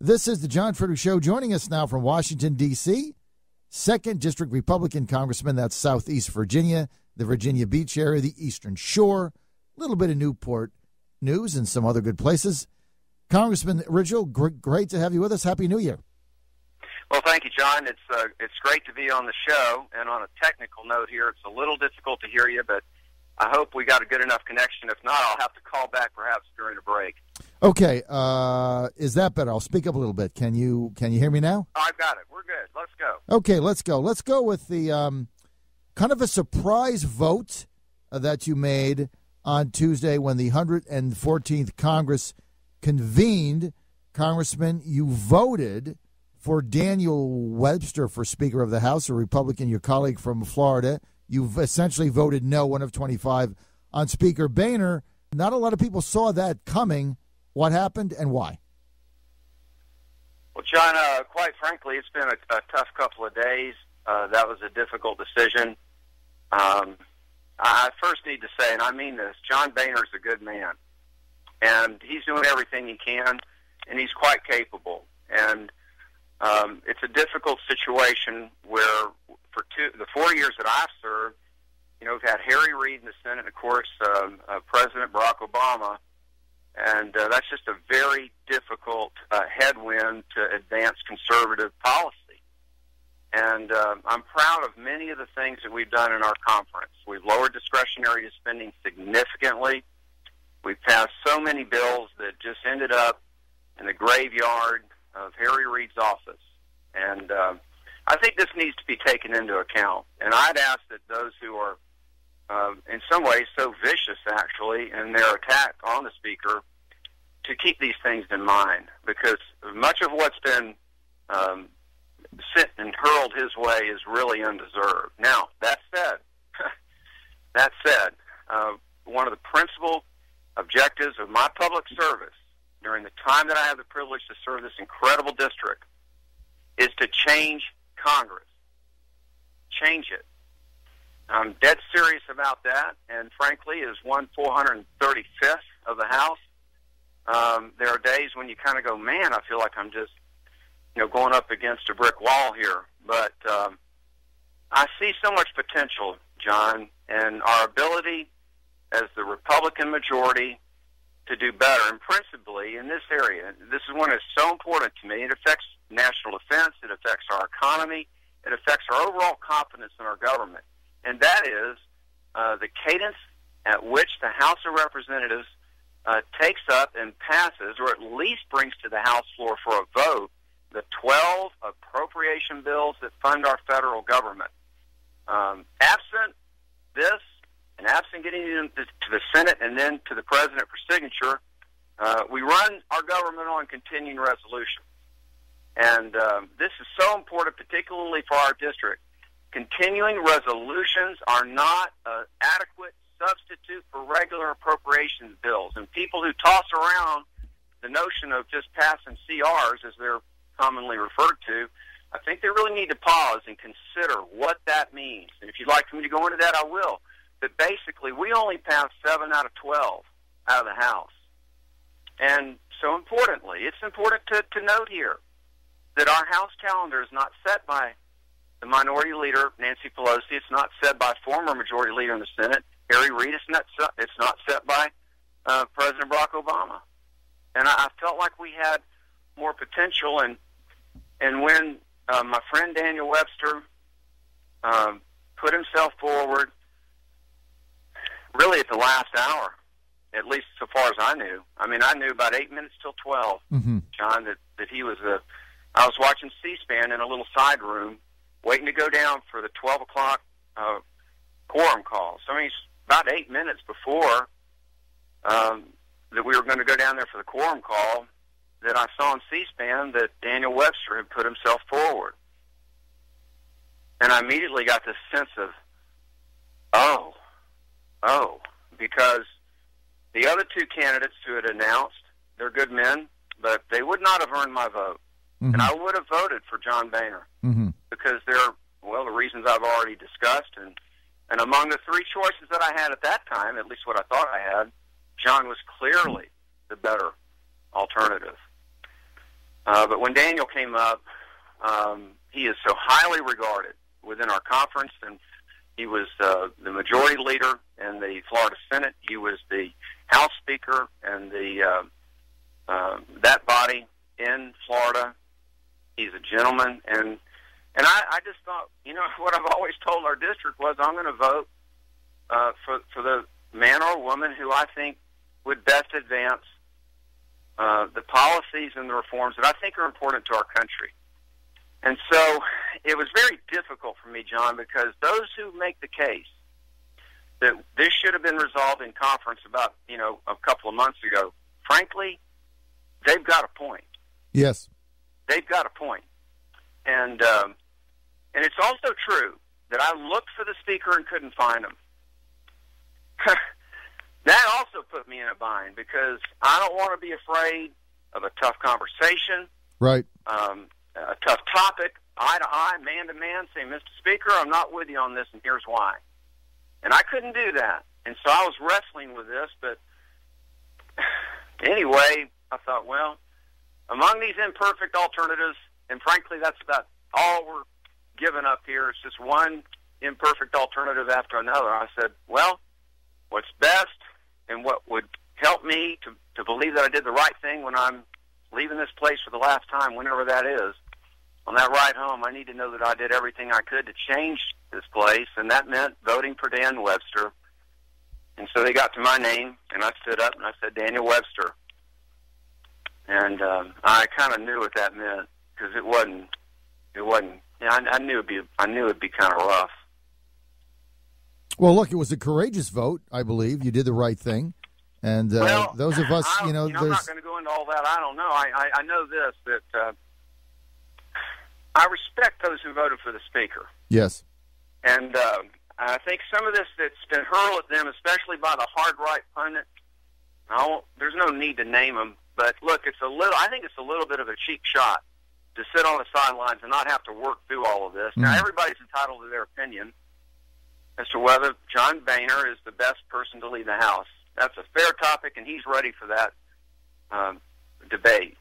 This is the John Fredericks Show. Joining us now from Washington, D.C., 2nd District Republican Congressman, that's Southeast Virginia, the Virginia Beach area, the Eastern Shore, a little bit of Newport news and some other good places. Congressman Rigell, great to have you with us. Happy New Year. Well, thank you, John. It's great to be on the show. And on a technical note here, it's a little difficult to hear you, but I hope we got a good enough connection. If not, I'll have to call back perhaps during a break. Okay. Is that better? I'll speak up a little bit. Can you hear me now? I've got it. We're good. Let's go. Okay, let's go. Let's go with the kind of a surprise vote that you made on Tuesday when the 114th Congress convened. Congressman, you voted for Daniel Webster for Speaker of the House, a Republican, your colleague from Florida. You've essentially voted no, 1 of 25, on Speaker Boehner. Not a lot of people saw that coming. What happened and why? Well, John, quite frankly, it's been a tough couple of days. That was a difficult decision. I first need to say, and I mean this, John Boehner's a good man. And he's doing everything he can, and he's quite capable. And it's a difficult situation where for the 4 years that I've served, we've had Harry Reid in the Senate, and, of course, President Barack Obama. And that's just a very difficult headwind to advance conservative policy. And I'm proud of many of the things that we've done in our conference. We've lowered discretionary spending significantly. We've passed so many bills that just ended up in the graveyard of Harry Reid's office. And I think this needs to be taken into account. And I'd ask that those who are in some ways so vicious, actually, in their attack on the Speaker, to keep these things in mind, because much of what's been sent and hurled his way is really undeserved. Now, that said, one of the principal objectives of my public service during the time that I have the privilege to serve this incredible district is to change Congress. Change it. I'm dead serious about that, and frankly, as 435th of the House, there are days when you kind of go, man, I feel like I'm just, going up against a brick wall here. But I see so much potential, John, and our ability as the Republican majority to do better, and principally in this area. This is one that's so important to me. It affects national defense. It affects our economy. It affects our overall confidence in our government. And that is the cadence at which the House of Representatives takes up and passes, or at least brings to the House floor for a vote, the 12 appropriation bills that fund our federal government. Absent this, and absent getting it to the Senate and then to the President for signature, we run our government on continuing resolution. And this is so important, particularly for our district. Continuing resolutions are not an adequate substitute for regular appropriations bills. And people who toss around the notion of just passing CRs, as they're commonly referred to, I think they really need to pause and consider what that means. And if you'd like for me to go into that, I will. But basically, we only pass 7 out of 12 out of the House. And so importantly, it's important to note here that our House calendar is not set by the Minority Leader, Nancy Pelosi. It's not set by former Majority Leader in the Senate, Harry Reid. It's not set by President Barack Obama. And I felt like we had more potential. And when my friend Daniel Webster put himself forward, really at the last hour, at least so far as I knew. I mean, I knew about 8 minutes till 12, John, that he was I was watching C-SPAN in a little side room, waiting to go down for the 12 o'clock quorum call. So, I mean, about 8 minutes before that we were going to go down there for the quorum call, that I saw on C-SPAN that Daniel Webster had put himself forward. And I immediately got this sense of, because the other two candidates who had announced, they're good men, but they would not have earned my vote. And I would have voted for John Boehner because they're, the reasons I've already discussed. And among the three choices that I had at that time, at least what I thought I had, John was clearly the better alternative. But when Daniel came up, he is so highly regarded within our conference, and he was the majority leader in the Florida Senate. He was the House Speaker and that body in Florida. He's a gentleman, and I just thought, what I've always told our district was I'm going to vote for the man or woman who I think would best advance the policies and the reforms that I think are important to our country. And so it was very difficult for me, John, because those who make the case that this should have been resolved in conference about, a couple of months ago, frankly, they've got a point. Yes. They've got a point. And it's also true that I looked for the speaker and couldn't find him. That also put me in a bind because I don't want to be afraid of a tough conversation. Right. A tough topic, eye to eye, man to man, say, Mr. Speaker, I'm not with you on this, and here's why. And I couldn't do that. And so I was wrestling with this, but anyway, I thought, well, among these imperfect alternatives, and frankly, that's about all we're giving up here. It's just one imperfect alternative after another. I said, well, what's best and what would help me to believe that I did the right thing when I'm leaving this place for the last time, whenever that is, on that ride home, I need to know that I did everything I could to change this place, and that meant voting for Dan Webster. And so they got to my name, and I stood up and I said, Daniel Webster. And I kind of knew what that meant because it wasn't. I knew it'd be kind of rough. Well, look, it was a courageous vote. I believe you did the right thing, and those of us, I'm not going to go into all that. I don't know. I know this that I respect those who voted for the speaker. Yes, and I think some of this that's been hurled at them, especially by the hard right pundit. There's no need to name them. But look, I think it's a little bit of a cheap shot to sit on the sidelines and not have to work through all of this. Mm-hmm. Now, everybody's entitled to their opinion as to whether John Boehner is the best person to lead the House. That's a fair topic, and he's ready for that debate.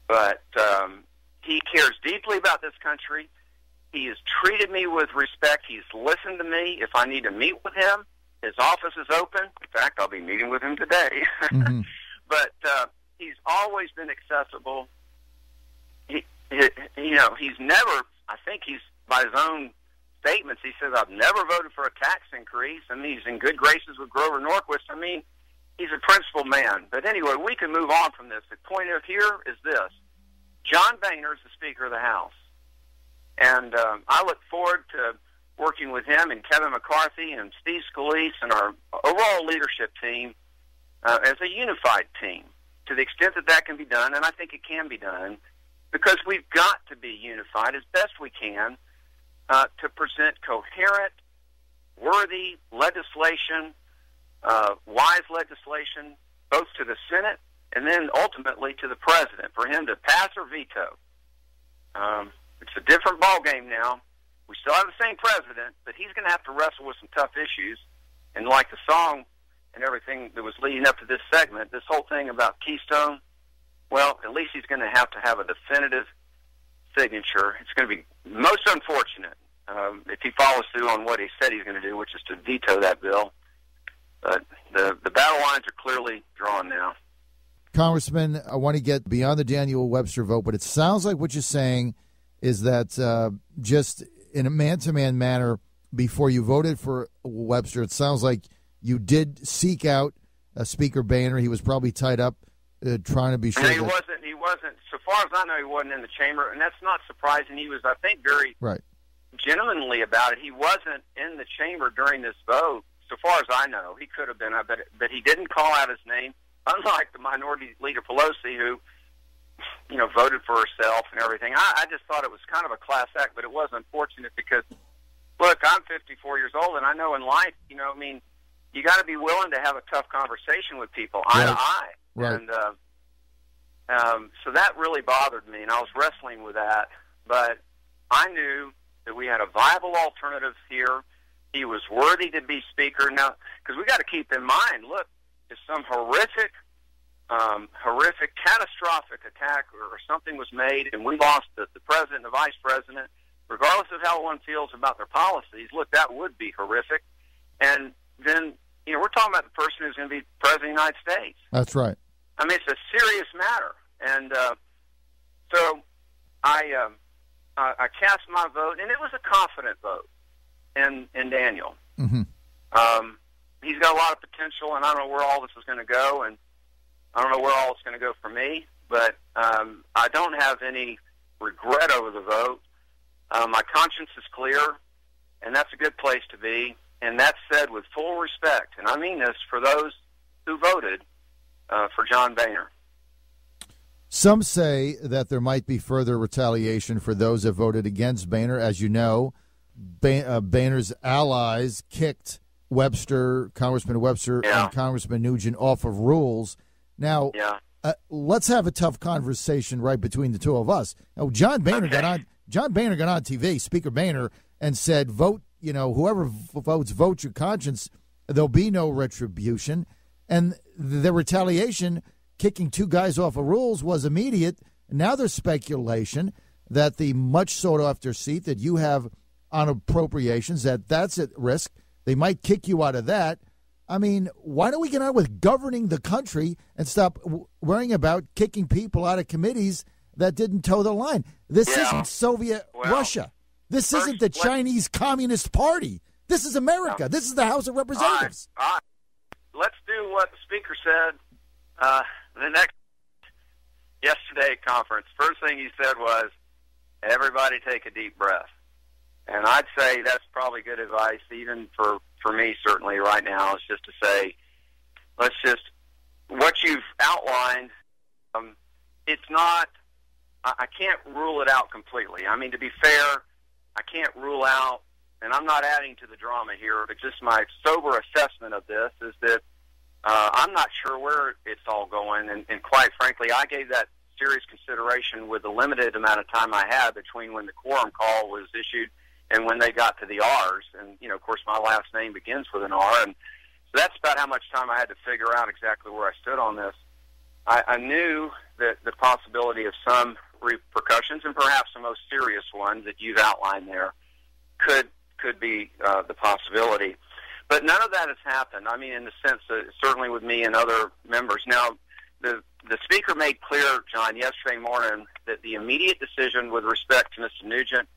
But he cares deeply about this country. He has treated me with respect. He's listened to me. If I need to meet with him, his office is open. In fact, I'll be meeting with him today. Mm-hmm. But he's always been accessible. He's never, I think he's, by his own statements, he says, I've never voted for a tax increase. I mean, he's in good graces with Grover Norquist. I mean, he's a principled man. But anyway, we can move on from this. The point of here is this. John Boehner is the Speaker of the House. And I look forward to working with him and Kevin McCarthy and Steve Scalise and our overall leadership team as a unified team to the extent that that can be done, and I think it can be done, because we've got to be unified as best we can to present coherent, worthy legislation, wise legislation, both to the Senate and then ultimately to the President, for him to pass or veto. It's a different ballgame now. We still have the same President, but he's going to have to wrestle with some tough issues. And like the song and everything that was leading up to this segment, this whole thing about Keystone, well, at least he's going to have a definitive signature. It's going to be most unfortunate if he follows through on what he said he's going to do, which is to veto that bill. But the battle lines are clearly drawn now. Congressman, I want to get beyond the Daniel Webster vote, but it sounds like what you're saying is that just in a man-to-man manner, before you voted for Webster, it sounds like you did seek out Speaker Boehner. He was probably tied up trying to be sure. No, he wasn't. So far as I know, he wasn't in the chamber, and that's not surprising. He was, I think, very gentlemanly about it. He wasn't in the chamber during this vote. So far as I know, he could have been, but he didn't call out his name, unlike the Minority Leader Pelosi, who, voted for herself and everything. I just thought it was kind of a class act, but it was unfortunate because, look, I'm 54 years old, and I know in life, you got to be willing to have a tough conversation with people, eye to eye. Right. And so that really bothered me, and I was wrestling with that. But I knew that we had a viable alternative here. He was worthy to be Speaker. Now, because we got to keep in mind, look, if some horrific horrific, catastrophic attack or something was made and we lost the president and the vice president, regardless of how one feels about their policies, look, that would be horrific. And then, we're talking about the person who's going to be president of the United States. That's right. I mean, it's a serious matter. And so I cast my vote, and it was a confident vote in Daniel. Mm-hmm. He's got a lot of potential, and I don't know where all this is going to go, and I don't know where all it's going to go for me, but I don't have any regret over the vote. My conscience is clear, and that's a good place to be. And that said, with full respect, and I mean this for those who voted for John Boehner. Some say that there might be further retaliation for those that voted against Boehner. As you know, Boehner's allies kicked Congressman Webster and Congressman Nugent off of rules. Now, let's have a tough conversation right between the two of us. Now, John Boehner got on TV, Speaker Boehner, and said, "Vote. Whoever votes, vote your conscience. There'll be no retribution." And the retaliation, kicking two guys off of rules, was immediate. Now there's speculation that the much sought-after seat that you have on appropriations, that's at risk. They might kick you out of that. I mean, why don't we get on with governing the country and stop worrying about kicking people out of committees that didn't toe the line? This isn't Soviet Russia. This isn't the Chinese Communist Party. This is America. This is the House of Representatives. All right. Let's do what the Speaker said the next yesterday conference. First thing he said was, everybody take a deep breath. And I'd say that's probably good advice, even for me, certainly right now, is just to say, what you've outlined, it's not, I can't rule it out completely. I mean, to be fair, I can't rule out, and I'm not adding to the drama here, but just my sober assessment of this is that I'm not sure where it's all going, and quite frankly, I gave that serious consideration with the limited amount of time I had between when the quorum call was issued and when they got to the R's. And, of course, my last name begins with an R, and so that's about how much time I had to figure out exactly where I stood on this. I knew that the possibility of some repercussions, and perhaps the most serious one that you've outlined there, could be the possibility. But none of that has happened. I mean, in the sense that certainly with me and other members. Now, the Speaker made clear, John, yesterday morning that the immediate decision with respect to Mr. Nugent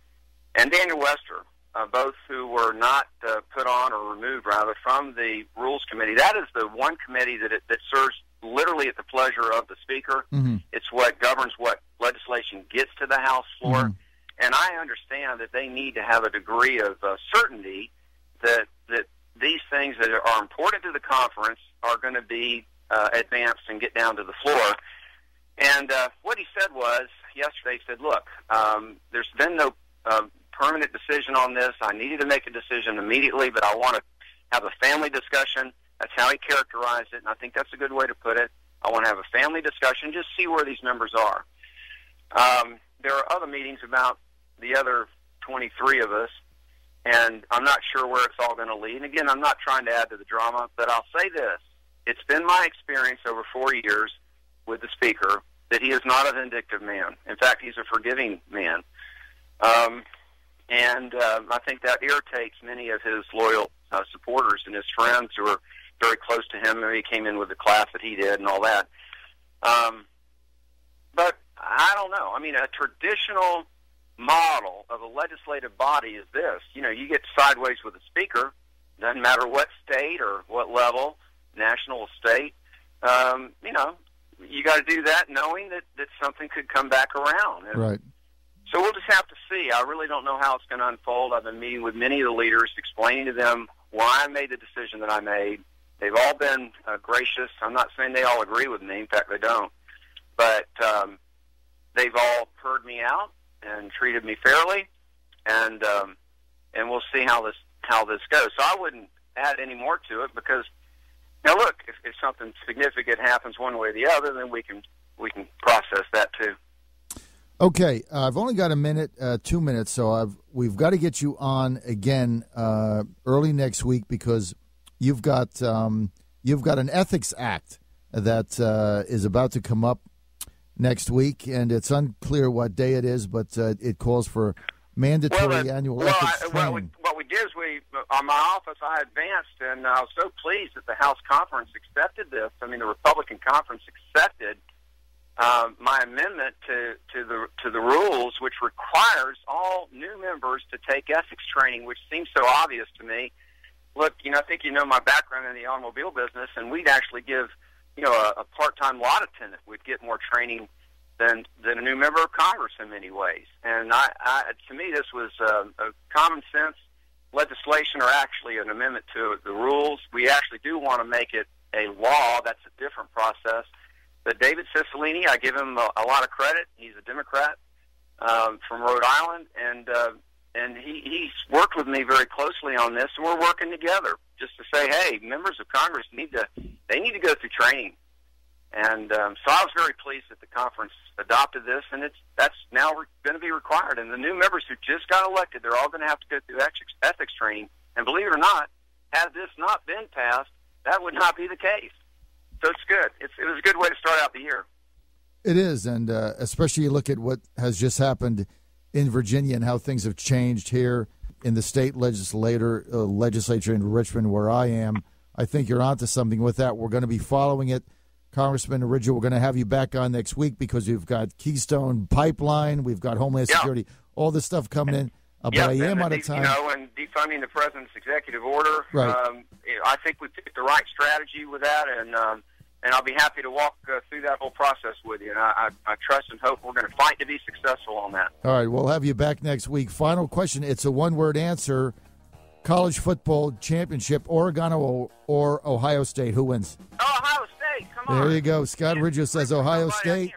and Daniel Webster, both who were not put on or removed, rather, from the Rules Committee, that is the one committee that serves literally at the pleasure of the Speaker. Mm-hmm. It's what governs what legislation gets to the House floor. Mm-hmm. And I understand that they need to have a degree of certainty that these things that are important to the conference are going to be advanced and get down to the floor. And what he said was, yesterday, he said, look, there's been no permanent decision on this. I needed to make a decision immediately, but I want to have a family discussion. That's how he characterized it, and I think that's a good way to put it. I want to have a family discussion, just see where these members are. There are other meetings about the other 23 of us, and I'm not sure where it's all going to lead. And again, I'm not trying to add to the drama, but I'll say this. It's been my experience over 4 years with the Speaker that he is not a vindictive man. In fact, he's a forgiving man. And I think that irritates many of his loyal supporters and his friends who are very close to him. He came in with the class that he did and all that. But I don't know. I mean, a traditional model of a legislative body is this. You get sideways with the Speaker, doesn't matter what state or what level, national or state, you got to do that knowing that something could come back around. And right. So we'll just have to see. I really don't know how it's going to unfold. I've been meeting with many of the leaders, explaining to them why I made the decision that I made. They've all been gracious. I'm not saying they all agree with me. In fact, they don't. But they've all heard me out and treated me fairly, and we'll see how this goes. So I wouldn't add any more to it because, now look, if something significant happens one way or the other, then we can process that too. Okay, I've only got 2 minutes, so we've got to get you on again early next week because you've got an ethics act that is about to come up next week, and it's unclear what day it is, but it calls for mandatory annual ethics training. What we did is on my office, I advanced, and I was so pleased that the House Conference accepted this. I mean, the Republican Conference accepted my amendment to the rules, which requires all new members to take ethics training, which seems so obvious to me. Look, I think my background in the automobile business, and we'd actually give, a part-time lot attendant would get more training than a new member of Congress in many ways. And to me, this was a common sense legislation, or actually an amendment to the rules. We actually do want to make it a law. That's a different process. But David Cicilline, I give him a lot of credit. He's a Democrat from Rhode Island, and he's worked with me very closely on this, and we're working together just to say, hey, members of Congress need to go through training. And so I was very pleased that the conference adopted this, and that's now going to be required. And the new members who just got elected, they're all going to have to go through ethics training. And believe it or not, had this not been passed, that would not be the case. So it's good. It was a good way to start out the year. It is, and especially you look at what has just happened in Virginia and how things have changed here in the state legislature in Richmond, where I am. I think you're onto something with that. We're going to be following it. Congressman Rigell, we're going to have you back on next week because we've got Keystone Pipeline, we've got Homeland Security, all this stuff coming in. But I am out of time. And defunding the president's executive order. Right. I think we picked the right strategy with that, and I'll be happy to walk through that whole process with you. And I trust and hope we're going to fight to be successful on that. All right, we'll have you back next week. Final question. It's a one-word answer. College football championship, Oregon or Ohio State? Who wins? Oh, Ohio State. Come on. There you go. Scott Rigell says Ohio State.